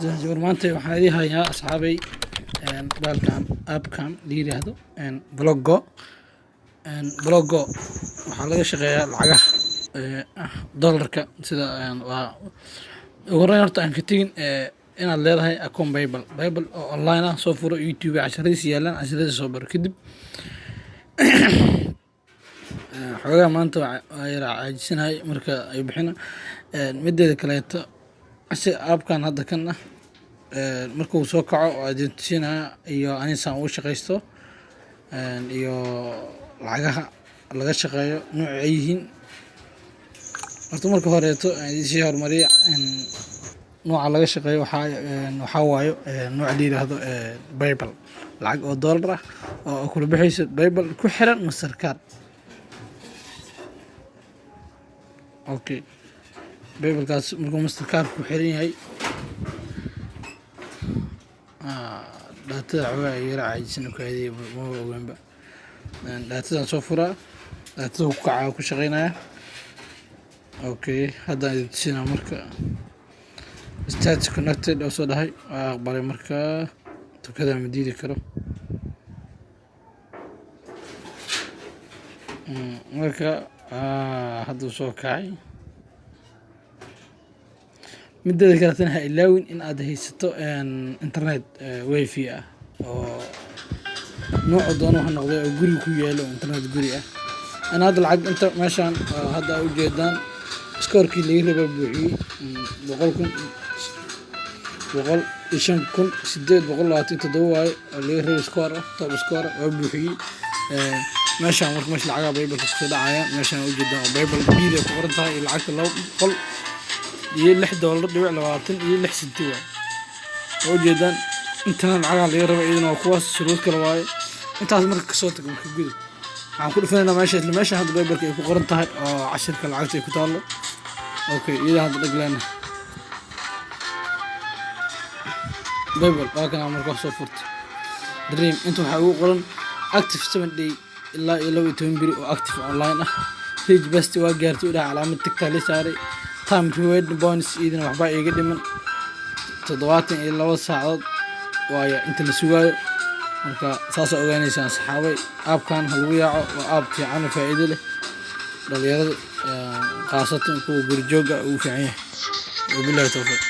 زمان maanta waxaan idin hayaa asxaabay balkan app-kan la yiraahdo Blogo waxaa laga shaqeeyaa lacagaha dollarka sida waa ugu horeyn horta aan ka tagin inaad leedahay account Bible oo online ah soo furo YouTube casharadiisa yaalaan casharadiisa soo baro kadib xogaa maanta waa yara caajisanahay marka ay bixina mideeda kaleeto app-kan hadda kan ah markuu soo kaco oo adeegsanaya iyo anisan uu shaqeysto iyo lacagaha laga shaqeeyo nooc ay yihiin horta marka horeeto si hormariya nooca laga shaqeeyo waxa waayo nooc la yiraahdo Bible lacag oo dollar ah oo kula bixayso Bible ku xiran Mastercard okay Bible-kaas markuu Mastercard ku xiran yahay daatada xogaa yara caajisan ku haydii ma ogaanba daatadan soo furaa daatada ku kaca ku shaqeynaya okay hadda idin marka start connected oo soo dhahay waa aqbalay marka tukada ma diidi karo marka hadda soo kacay mideeda kale ha ilaawin in aad haysato internet wifi ah oo nooc doono ha noqdo oo guri ku yaalo internet guri ah ana hadda lacag inta meeshan hadda u jeedaan skorkii laga rabo buuxiyay 100,000 waaye laga rabo skor ah top skor oo buuxiyay meeshan marka meesha lacagaha Bible ku soo dhacayaan meeshan u jeedaan Bible biil ku qoran tahay lacagta $200 iyo $6.20 iyo 6 senti waa oo jeedaan intaan lacagaha laga rabo idina kuwaas shuruud kala waaye intaas marka ka soo tago marka gudub waxaan ku dhufanayna meesha hadda Bible ay ku qoran tahay oo cashirka lacagta ay ku taalo okay iyada hadda dhaglaana Bible waa kana marka soo furto dream inta waxa ugu qoran active 7 day ilaa 12 biri oo active online ah page best waa gaartay ilaa calaamad tigta la saaray time reward bonus idin waxba iga dhiman 72 saacadood waayo inta la sugaayo marka saas ogaanaysan saxaabay app-kan lagu yaaco waa app fiican oo faa'iido leh dhalinyarada qaasatan kuwa gurjooga ugu fiican yahay wabillahi tawfiiq